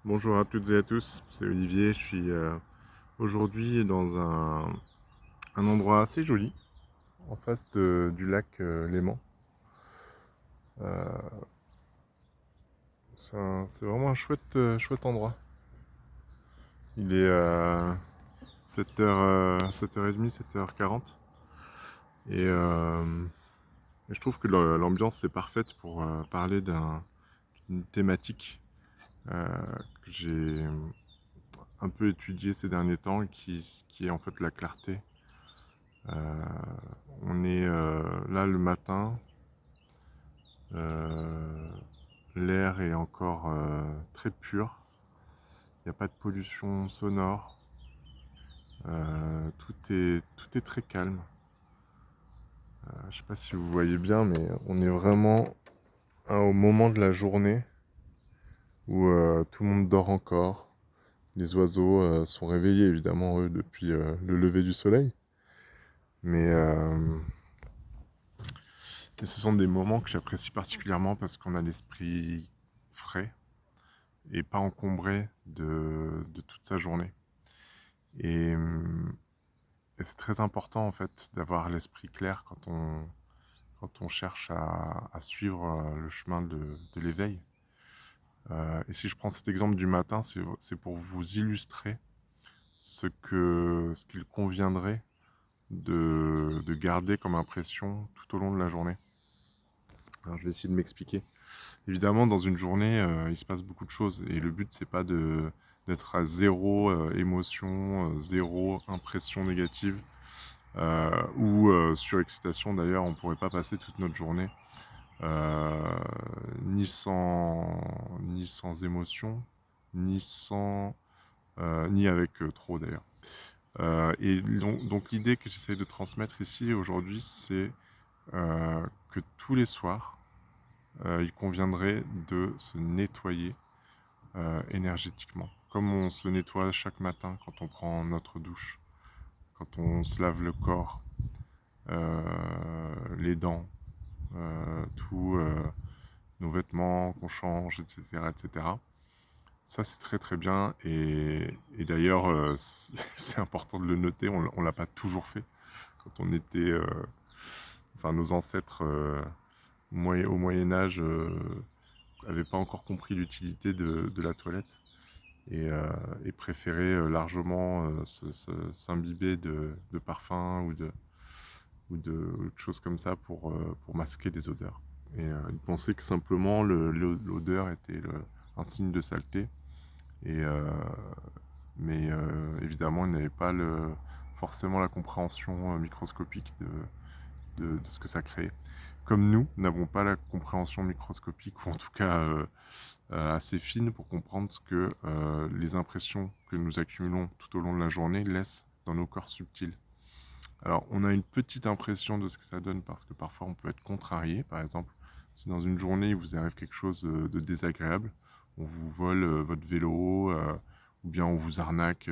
Bonjour à toutes et à tous, c'est Olivier, je suis aujourd'hui dans un endroit assez joli, en face du lac Léman. Euh, c'est vraiment un chouette endroit. Il est 7h30, 7h40 et je trouve que l'ambiance est parfaite pour parler d'une thématique euh, que j'ai un peu étudiée ces derniers temps, qui est en fait la clarté. Euh, on est là le matin, euh, l'air est encore très pur, il n'y a pas de pollution sonore, tout est très calme. Je ne sais pas si vous voyez bien, mais on est vraiment au moment de la journée où tout le monde dort encore. Les oiseaux sont réveillés évidemment eux depuis le lever du soleil, mais et ce sont des moments que j'apprécie particulièrement parce qu'on a l'esprit frais et pas encombré de toute sa journée. Et, hum, et c'est très important en fait d'avoir l'esprit clair quand on cherche à suivre le chemin de l'éveil. Et si je prends cet exemple du matin, c'est pour vous illustrer ce qu'il conviendrait de garder comme impression tout au long de la journée. Alors je vais essayer de m'expliquer. Évidemment, dans une journée, il se passe beaucoup de choses et le but, c'est pas d'être à zéro émotion, zéro impression négative ou surexcitation. D'ailleurs, on pourrait pas passer toute notre journée euh, ni sans émotion, ni avec trop d'ailleurs. Et donc l'idée que j'essaye de transmettre ici aujourd'hui, c'est que tous les soirs, il conviendrait de se nettoyer énergétiquement. Comme on se nettoie chaque matin quand on prend notre douche, quand on se lave le corps, les dents, tous nos vêtements qu'on change, etc., etc. Ça, c'est très très bien. Et d'ailleurs, c'est important de le noter, on ne l'a pas toujours fait. Quand on était... enfin, nos ancêtres au Moyen Âge n'avaient pas encore compris l'utilité de la toilette et préféraient largement s'imbiber de parfums ou de choses comme ça pour masquer des odeurs. Et ils pensaient que simplement l'odeur était un signe de saleté. Et, mais évidemment, ils n'avaient pas forcément la compréhension microscopique de ce que ça crée. Comme nous n'avons pas la compréhension microscopique, ou en tout cas assez fine, pour comprendre ce que les impressions que nous accumulons tout au long de la journée laissent dans nos corps subtils. Alors, on a une petite impression de ce que ça donne parce que parfois on peut être contrarié. Par exemple, si dans une journée il vous arrive quelque chose de désagréable, on vous vole votre vélo, ou bien on vous arnaque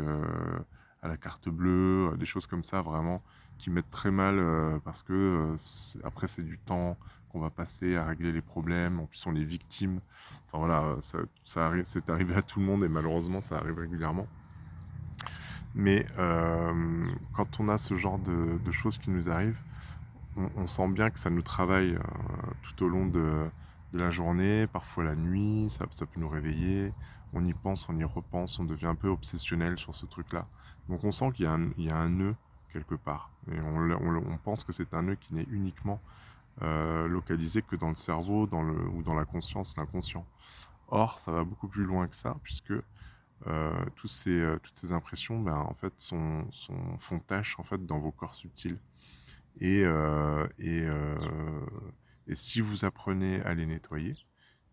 à la carte bleue, des choses comme ça vraiment qui mettent très mal parce que après c'est du temps qu'on va passer à régler les problèmes. En plus, on est victime. Enfin voilà, ça arrive, c'est arrivé à tout le monde et malheureusement ça arrive régulièrement. Mais quand on a ce genre de choses qui nous arrivent, on sent bien que ça nous travaille tout au long de la journée, parfois la nuit, ça peut nous réveiller, on y pense, on y repense, on devient un peu obsessionnel sur ce truc-là. Donc on sent qu'il y a un nœud quelque part. Et on pense que c'est un nœud qui n'est uniquement localisé que dans le cerveau ou dans la conscience, l'inconscient. Or, ça va beaucoup plus loin que ça, puisque toutes ces impressions, ben, en fait, font tâche en fait dans vos corps subtils. Et, euh, et, euh, et si vous apprenez à les nettoyer,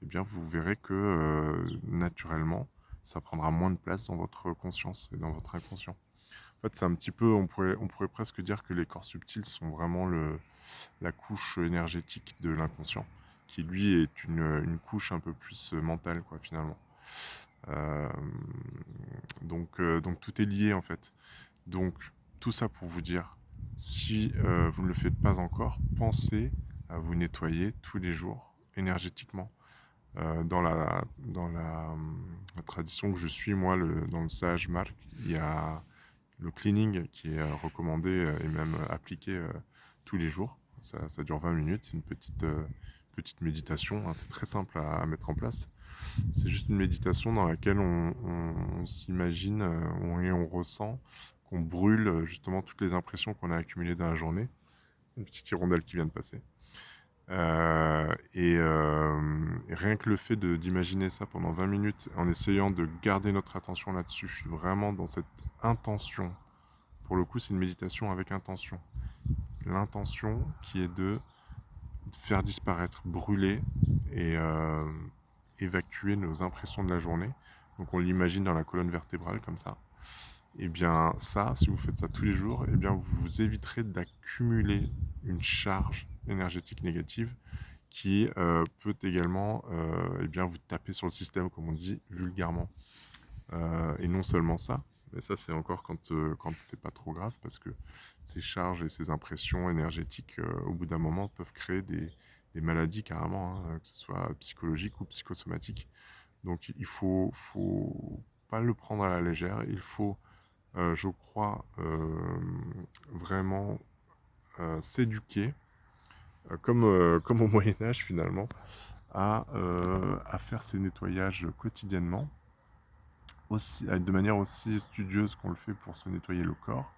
eh bien, vous verrez que naturellement, ça prendra moins de place dans votre conscience et dans votre inconscient. En fait, c'est un petit peu, on pourrait presque dire que les corps subtils sont vraiment la couche énergétique de l'inconscient, qui lui est une couche un peu plus mentale, quoi, finalement. Euh, donc tout est lié en fait. Donc tout ça pour vous dire, si vous ne le faites pas encore, pensez à vous nettoyer tous les jours énergétiquement. Dans la tradition que je suis, moi, dans le sage Marc, il y a le cleaning qui est recommandé et même appliqué tous les jours. Ça dure 20 minutes, c'est une petite méditation, hein, c'est très simple à mettre en place. C'est juste une méditation dans laquelle on s'imagine et on ressent qu'on brûle justement toutes les impressions qu'on a accumulées dans la journée. Une petite hirondelle qui vient de passer. Et rien que le fait d'imaginer ça pendant 20 minutes en essayant de garder notre attention là-dessus, vraiment dans cette intention. Pour le coup, c'est une méditation avec intention. L'intention qui est de faire disparaître, brûler et évacuer nos impressions de la journée. Donc on l'imagine dans la colonne vertébrale comme ça. Et bien ça, si vous faites ça tous les jours, et bien vous éviterez d'accumuler une charge énergétique négative qui peut également eh bien vous taper sur le système, comme on dit vulgairement. Et non seulement ça, mais ça c'est encore quand c'est pas trop grave, parce que ces charges et ces impressions énergétiques, au bout d'un moment, peuvent créer des maladies carrément, hein, que ce soit psychologique ou psychosomatique. Donc il faut pas le prendre à la légère, il faut, je crois, vraiment s'éduquer, comme au Moyen-Âge finalement, à faire ces nettoyages quotidiennement, de manière aussi studieuse qu'on le fait pour se nettoyer le corps,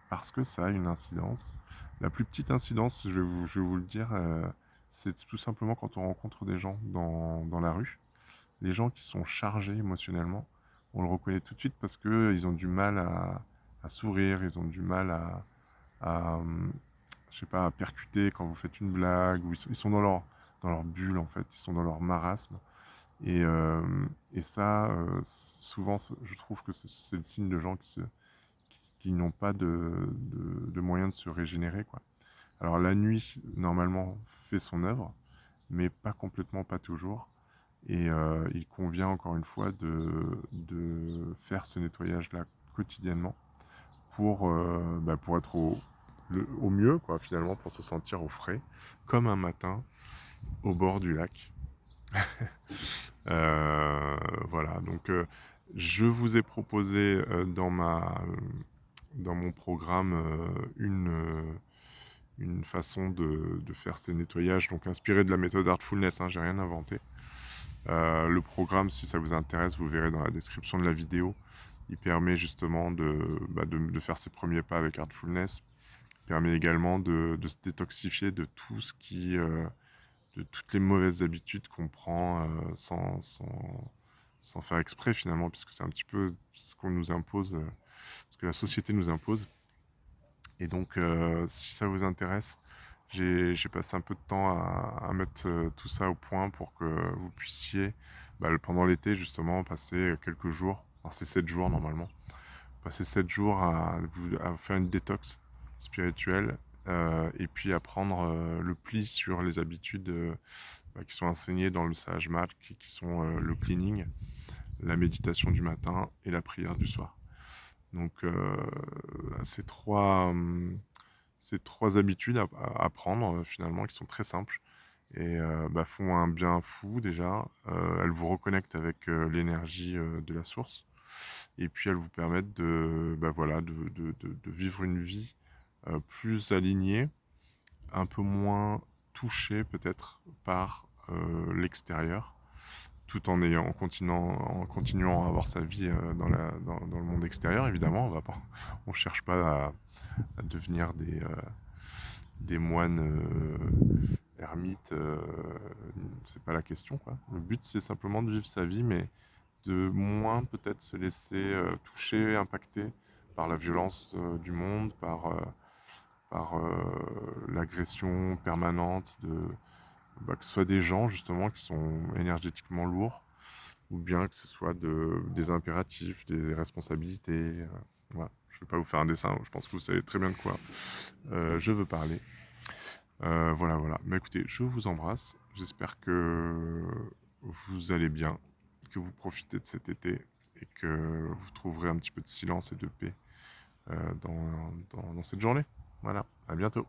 parce que ça a une incidence. La plus petite incidence, je vais vous le dire, c'est tout simplement quand on rencontre des gens dans la rue. Les gens qui sont chargés émotionnellement, on le reconnaît tout de suite parce qu'ils ont du mal à sourire, ils ont du mal à, je sais pas, à percuter quand vous faites une blague, ou ils sont dans leur bulle en fait, ils sont dans leur marasme. Et ça, souvent, je trouve que c'est le signe de gens qui n'ont pas de moyens de se régénérer, quoi. Alors la nuit, normalement, fait son œuvre, mais pas complètement, pas toujours. Et il convient encore une fois de faire ce nettoyage-là quotidiennement pour être au mieux, quoi, finalement, pour se sentir au frais, comme un matin au bord du lac. Voilà, donc je vous ai proposé dans mon programme une façon de faire ces nettoyages, donc inspiré de la méthode Artfulness, hein, j'ai rien inventé. Le programme, si ça vous intéresse, vous verrez dans la description de la vidéo. Il permet justement de faire ses premiers pas avec Artfulness. Il permet également de se détoxifier de tout ce de toutes les mauvaises habitudes qu'on prend sans faire exprès finalement, puisque c'est un petit peu ce qu'on nous impose, ce que la société nous impose. Et donc, si ça vous intéresse, j'ai passé un peu de temps à mettre tout ça au point pour que vous puissiez, pendant l'été justement, passer quelques jours, alors c'est 7 jours normalement, passer 7 jours à faire une détox spirituelle, et puis à prendre le pli sur les habitudes qui sont enseignées dans le Sage Mat, qui sont le cleaning, la méditation du matin et la prière du soir. Donc ces trois habitudes à prendre finalement, qui sont très simples et font un bien fou déjà. Elles vous reconnectent avec l'énergie de la source, et puis elles vous permettent de vivre une vie plus alignée, un peu moins touchée peut-être par l'extérieur, tout en continuant à avoir sa vie dans le monde extérieur. Évidemment, on cherche pas à devenir des moines ermites, c'est pas la question, quoi. Le but, c'est simplement de vivre sa vie, mais de moins peut-être se laisser toucher, impacter par la violence du monde, par l'agression permanente que ce soit des gens justement qui sont énergétiquement lourds, ou bien que ce soit des impératifs, des responsabilités. Voilà. Je ne vais pas vous faire un dessin, je pense que vous savez très bien de quoi je veux parler. Voilà, voilà. Écoutez, je vous embrasse. J'espère que vous allez bien, que vous profitez de cet été et que vous trouverez un petit peu de silence et de paix dans cette journée. Voilà, à bientôt.